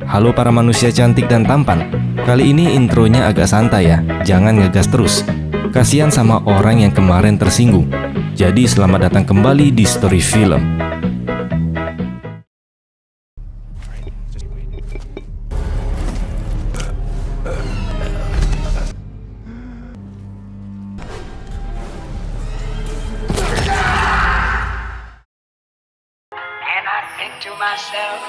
Halo para manusia cantik dan tampan. Kali ini intronya agak santai ya, jangan ngegas terus. Kasihan sama orang yang kemarin tersinggung. Jadi selamat datang kembali di Story Film. And I think to myself,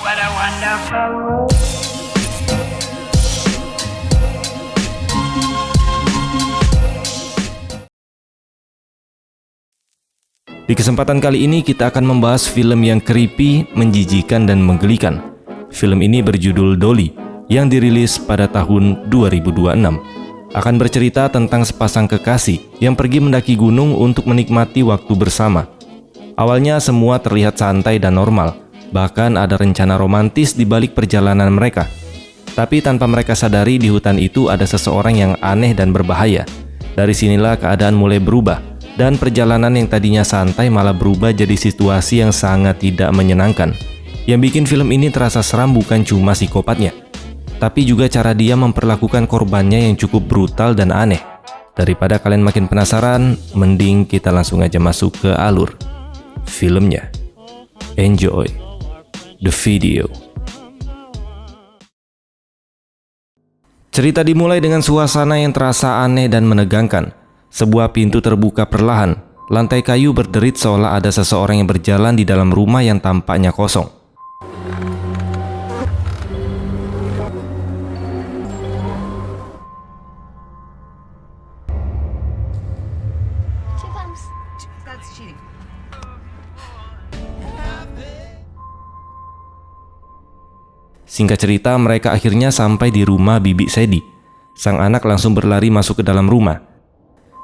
what a wonderful world. Di kesempatan kali ini kita akan membahas film yang creepy, menjijikan, dan menggelikan. Film ini berjudul Dolly, yang dirilis pada tahun 2026. Akan bercerita tentang sepasang kekasih yang pergi mendaki gunung untuk menikmati waktu bersama. Awalnya semua terlihat santai dan normal, bahkan ada rencana romantis di balik perjalanan mereka. Tapi tanpa mereka sadari di hutan itu ada seseorang yang aneh dan berbahaya. Dari sinilah keadaan mulai berubah, dan perjalanan yang tadinya santai malah berubah jadi situasi yang sangat tidak menyenangkan. Yang bikin film ini terasa seram bukan cuma psikopatnya, tapi juga cara dia memperlakukan korbannya yang cukup brutal dan aneh. Daripada kalian makin penasaran, mending kita langsung aja masuk ke alur filmnya. Enjoy the video. Cerita dimulai dengan suasana yang terasa aneh dan menegangkan. Sebuah pintu terbuka perlahan. Lantai kayu berderit seolah ada seseorang yang berjalan di dalam rumah yang tampaknya kosong. That's cheating. Singkat cerita, mereka akhirnya sampai di rumah Bibi Sedi. Sang anak langsung berlari masuk ke dalam rumah.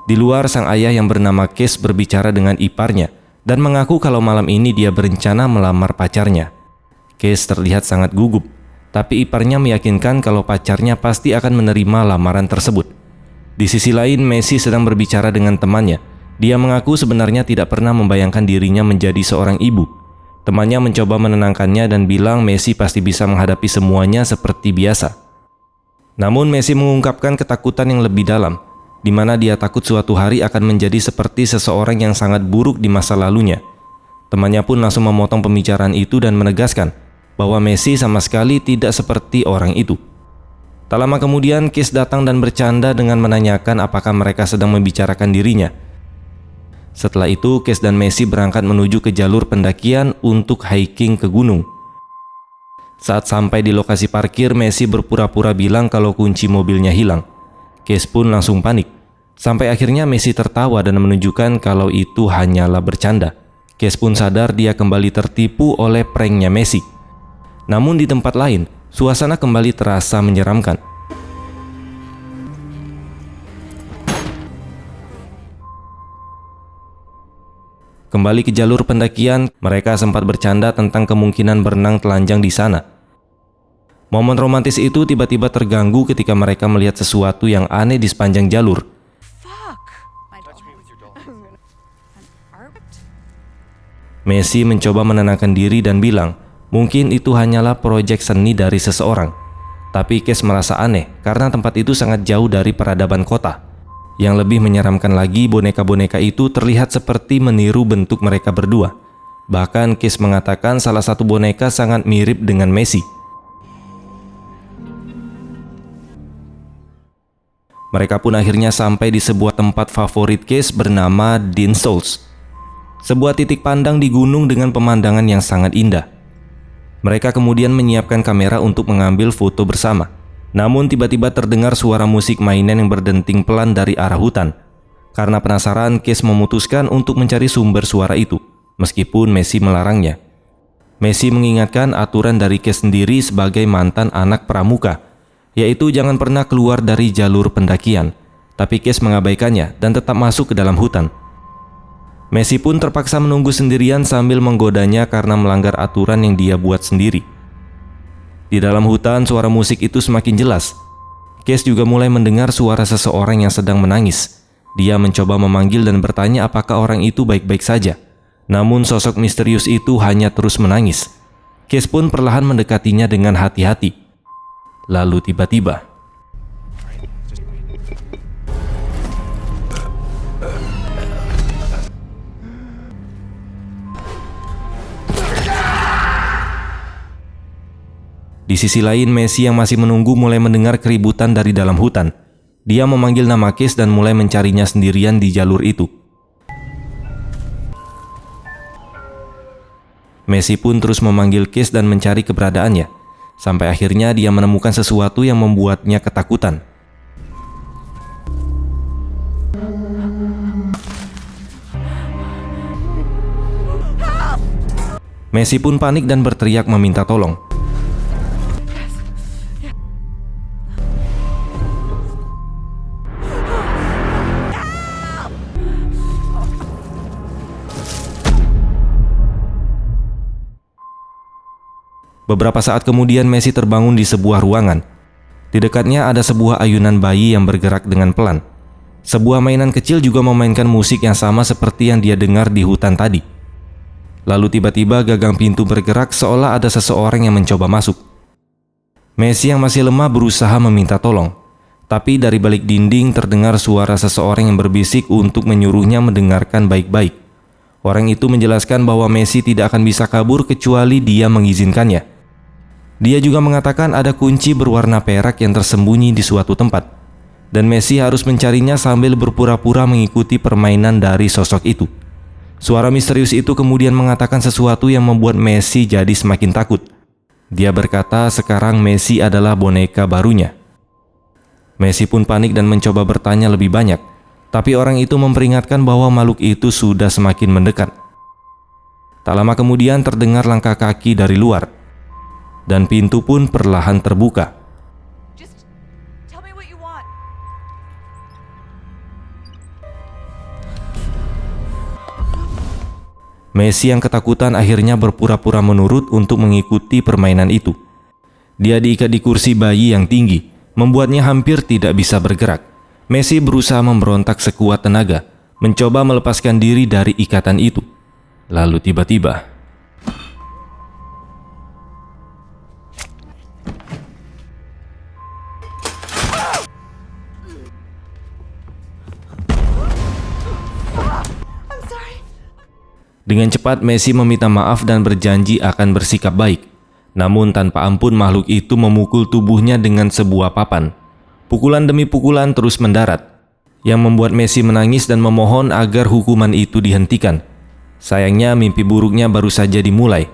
Di luar, sang ayah yang bernama Case berbicara dengan iparnya dan mengaku kalau malam ini dia berencana melamar pacarnya. Case terlihat sangat gugup, tapi iparnya meyakinkan kalau pacarnya pasti akan menerima lamaran tersebut. Di sisi lain, Messi sedang berbicara dengan temannya. Dia mengaku sebenarnya tidak pernah membayangkan dirinya menjadi seorang ibu. Temannya mencoba menenangkannya dan bilang Messi pasti bisa menghadapi semuanya seperti biasa. Namun Messi mengungkapkan ketakutan yang lebih dalam, di mana dia takut suatu hari akan menjadi seperti seseorang yang sangat buruk di masa lalunya. Temannya pun langsung memotong pembicaraan itu dan menegaskan bahwa Messi sama sekali tidak seperti orang itu. Tak lama kemudian, Case datang dan bercanda dengan menanyakan apakah mereka sedang membicarakan dirinya. Setelah itu, Case dan Messi berangkat menuju ke jalur pendakian untuk hiking ke gunung. Saat sampai di lokasi parkir, Messi berpura-pura bilang kalau kunci mobilnya hilang. Case pun langsung panik. Sampai akhirnya Messi tertawa dan menunjukkan kalau itu hanyalah bercanda. Case pun sadar dia kembali tertipu oleh pranknya Messi. Namun di tempat lain, suasana kembali terasa menyeramkan. Kembali ke jalur pendakian, mereka sempat bercanda tentang kemungkinan berenang telanjang di sana. Momen romantis itu tiba-tiba terganggu ketika mereka melihat sesuatu yang aneh di sepanjang jalur. Messi mencoba menenangkan diri dan bilang, mungkin itu hanyalah proyek seni dari seseorang. Tapi Case merasa aneh karena tempat itu sangat jauh dari peradaban kota. Yang lebih menyeramkan lagi, boneka-boneka itu terlihat seperti meniru bentuk mereka berdua. Bahkan Case mengatakan salah satu boneka sangat mirip dengan Messi. Mereka pun akhirnya sampai di sebuah tempat favorit Case bernama Dean Souls. Sebuah titik pandang di gunung dengan pemandangan yang sangat indah. Mereka kemudian menyiapkan kamera untuk mengambil foto bersama. Namun tiba-tiba terdengar suara musik mainan yang berdenting pelan dari arah hutan. Karena penasaran, Case memutuskan untuk mencari sumber suara itu, meskipun Messi melarangnya. Messi mengingatkan aturan dari Case sendiri sebagai mantan anak pramuka, yaitu jangan pernah keluar dari jalur pendakian. Tapi Case mengabaikannya dan tetap masuk ke dalam hutan. Messi pun terpaksa menunggu sendirian sambil menggodanya karena melanggar aturan yang dia buat sendiri. Di dalam hutan, suara musik itu semakin jelas. Case juga mulai mendengar suara seseorang yang sedang menangis. Dia mencoba memanggil dan bertanya apakah orang itu baik-baik saja. Namun sosok misterius itu hanya terus menangis. Case pun perlahan mendekatinya dengan hati-hati. Lalu tiba-tiba, di sisi lain, Messi yang masih menunggu mulai mendengar keributan dari dalam hutan. Dia memanggil nama Case dan mulai mencarinya sendirian di jalur itu. Messi pun terus memanggil Case dan mencari keberadaannya. Sampai akhirnya dia menemukan sesuatu yang membuatnya ketakutan. Messi pun panik dan berteriak meminta tolong. Beberapa saat kemudian Messi terbangun di sebuah ruangan. Di dekatnya ada sebuah ayunan bayi yang bergerak dengan pelan. Sebuah mainan kecil juga memainkan musik yang sama seperti yang dia dengar di hutan tadi. Lalu tiba-tiba gagang pintu bergerak seolah ada seseorang yang mencoba masuk. Messi yang masih lemah berusaha meminta tolong. Tapi dari balik dinding terdengar suara seseorang yang berbisik untuk menyuruhnya mendengarkan baik-baik. Orang itu menjelaskan bahwa Messi tidak akan bisa kabur kecuali dia mengizinkannya. Dia juga mengatakan ada kunci berwarna perak yang tersembunyi di suatu tempat, dan Messi harus mencarinya sambil berpura-pura mengikuti permainan dari sosok itu. Suara misterius itu kemudian mengatakan sesuatu yang membuat Messi jadi semakin takut. Dia berkata sekarang Messi adalah boneka barunya. Messi pun panik dan mencoba bertanya lebih banyak, tapi orang itu memperingatkan bahwa makhluk itu sudah semakin mendekat. Tak lama kemudian terdengar langkah kaki dari luar, dan pintu pun perlahan terbuka. Just tell me what you want. Messi yang ketakutan akhirnya berpura-pura menurut untuk mengikuti permainan itu. Dia diikat di kursi bayi yang tinggi, membuatnya hampir tidak bisa bergerak. Messi berusaha memberontak sekuat tenaga, mencoba melepaskan diri dari ikatan itu. Lalu tiba-tiba, dengan cepat Messi meminta maaf dan berjanji akan bersikap baik. Namun tanpa ampun makhluk itu memukul tubuhnya dengan sebuah papan. Pukulan demi pukulan terus mendarat, yang membuat Messi menangis dan memohon agar hukuman itu dihentikan. Sayangnya mimpi buruknya baru saja dimulai.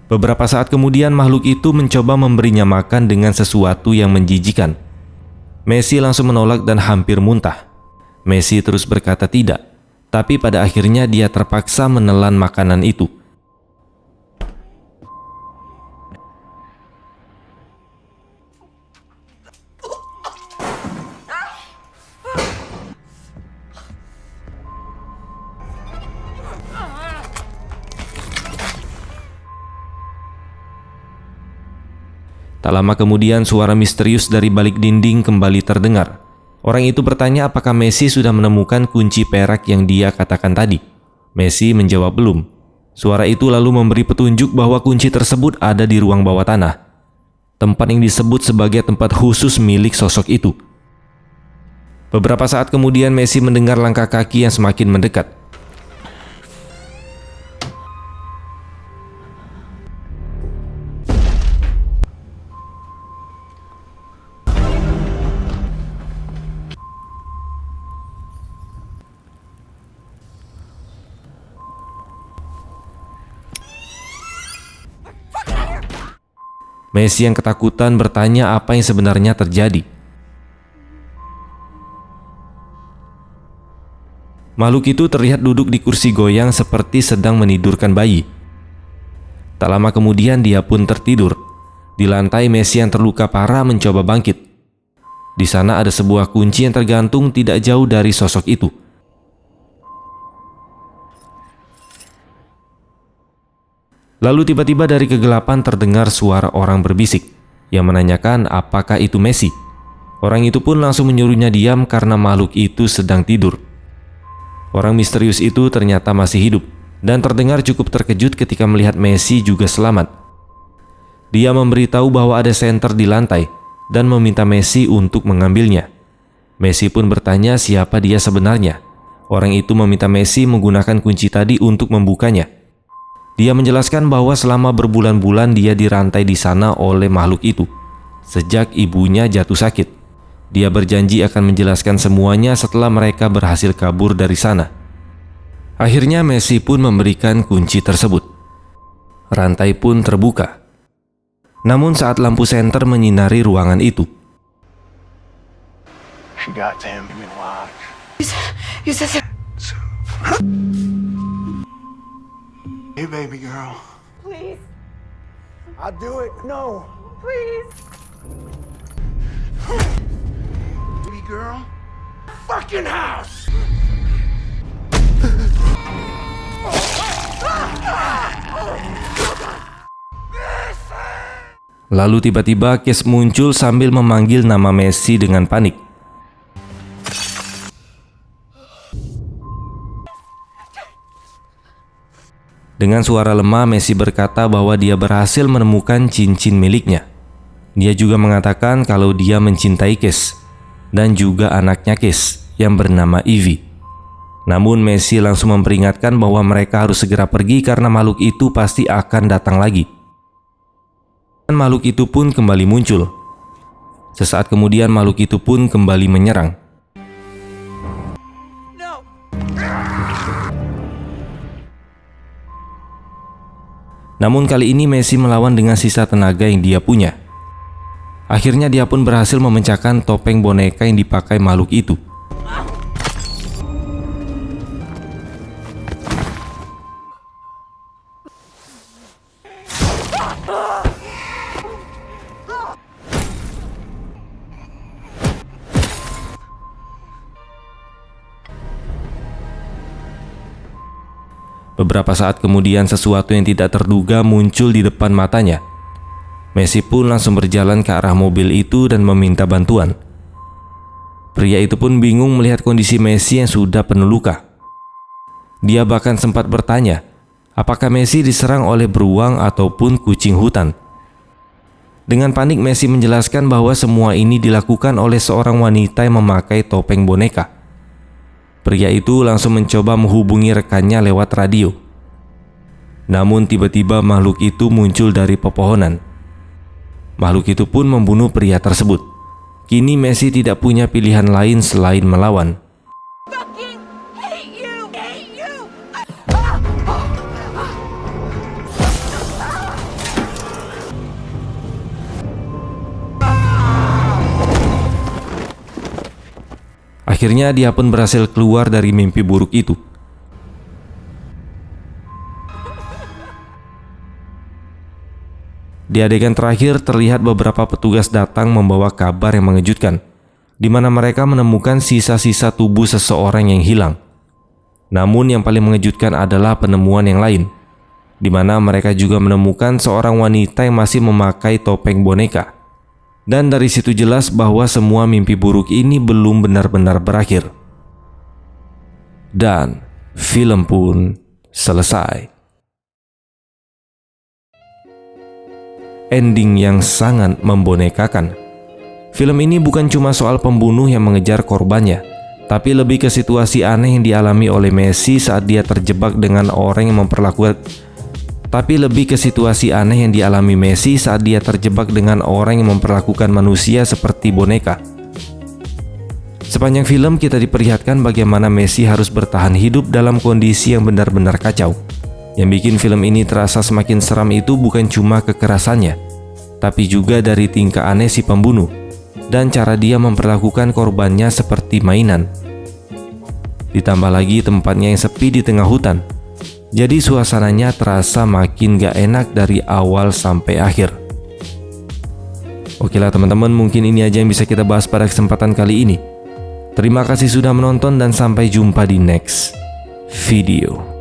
Beberapa saat kemudian makhluk itu mencoba memberinya makan dengan sesuatu yang menjijikan. Messi langsung menolak dan hampir muntah. Messi terus berkata tidak. Tapi pada akhirnya dia terpaksa menelan makanan itu. Tak lama kemudian suara misterius dari balik dinding kembali terdengar. Orang itu bertanya apakah Messi sudah menemukan kunci perak yang dia katakan tadi. Messi menjawab belum. Suara itu lalu memberi petunjuk bahwa kunci tersebut ada di ruang bawah tanah, tempat yang disebut sebagai tempat khusus milik sosok itu. Beberapa saat kemudian Messi mendengar langkah kaki yang semakin mendekat. Messi yang ketakutan bertanya apa yang sebenarnya terjadi. Makhluk itu terlihat duduk di kursi goyang seperti sedang menidurkan bayi. Tak lama kemudian dia pun tertidur. Di lantai Messi yang terluka parah mencoba bangkit. Di sana ada sebuah kunci yang tergantung tidak jauh dari sosok itu. Lalu tiba-tiba dari kegelapan terdengar suara orang berbisik yang menanyakan apakah itu Messi. Orang itu pun langsung menyuruhnya diam karena makhluk itu sedang tidur. Orang misterius itu ternyata masih hidup dan terdengar cukup terkejut ketika melihat Messi juga selamat. Dia memberitahu bahwa ada senter di lantai dan meminta Messi untuk mengambilnya. Messi pun bertanya siapa dia sebenarnya. Orang itu meminta Messi menggunakan kunci tadi untuk membukanya. Dia menjelaskan bahwa selama berbulan-bulan dia dirantai di sana oleh makhluk itu, sejak ibunya jatuh sakit. Dia berjanji akan menjelaskan semuanya setelah mereka berhasil kabur dari sana. Akhirnya Messi pun memberikan kunci tersebut. Rantai pun terbuka. Namun saat lampu senter menyinari ruangan itu, She got to him. Give me the watch. You said Hey, baby girl. please, I'll do it. No. please. Baby girl. Fucking house. lalu tiba-tiba Case muncul sambil memanggil nama Messi dengan panik. Dengan suara lemah, Messi berkata bahwa dia berhasil menemukan cincin miliknya. Dia juga mengatakan kalau dia mencintai Case dan juga anaknya Case yang bernama Evie. Namun Messi langsung memperingatkan bahwa mereka harus segera pergi karena makhluk itu pasti akan datang lagi. Dan makhluk itu pun kembali muncul. Sesaat kemudian makhluk itu pun kembali menyerang. No. Namun kali ini Messi melawan dengan sisa tenaga yang dia punya. Akhirnya dia pun berhasil memecahkan topeng boneka yang dipakai makhluk itu. Beberapa saat kemudian sesuatu yang tidak terduga muncul di depan matanya. Messi pun langsung berjalan ke arah mobil itu dan meminta bantuan. Pria itu pun bingung melihat kondisi Messi yang sudah penuh luka. Dia bahkan sempat bertanya, apakah Messi diserang oleh beruang ataupun kucing hutan. Dengan panik Messi menjelaskan bahwa semua ini dilakukan oleh seorang wanita yang memakai topeng boneka. Pria itu langsung mencoba menghubungi rekannya lewat radio. Namun tiba-tiba makhluk itu muncul dari pepohonan. Makhluk itu pun membunuh pria tersebut. Kini Messi tidak punya pilihan lain selain melawan. Fucking hate you. Hate you. Akhirnya dia pun berhasil keluar dari mimpi buruk itu. Di adegan terakhir terlihat beberapa petugas datang membawa kabar yang mengejutkan, di mana mereka menemukan sisa-sisa tubuh seseorang yang hilang. Namun yang paling mengejutkan adalah penemuan yang lain, di mana mereka juga menemukan seorang wanita yang masih memakai topeng boneka. Dan dari situ jelas bahwa semua mimpi buruk ini belum benar-benar berakhir. Dan film pun selesai. Ending yang sangat membonekakan. Film ini bukan cuma soal pembunuh yang mengejar korbannya, tapi lebih ke situasi aneh yang dialami oleh Messi saat dia terjebak dengan orang yang memperlakukan manusia seperti boneka. Sepanjang film kita diperlihatkan bagaimana Messi harus bertahan hidup dalam kondisi yang benar-benar kacau. Yang bikin film ini terasa semakin seram itu bukan cuma kekerasannya, tapi juga dari tingkah aneh si pembunuh dan cara dia memperlakukan korbannya seperti mainan. Ditambah lagi tempatnya yang sepi di tengah hutan. Jadi suasananya terasa makin gak enak dari awal sampai akhir. Oke lah teman-teman, mungkin ini aja yang bisa kita bahas pada kesempatan kali ini. Terima kasih sudah menonton dan sampai jumpa di next video.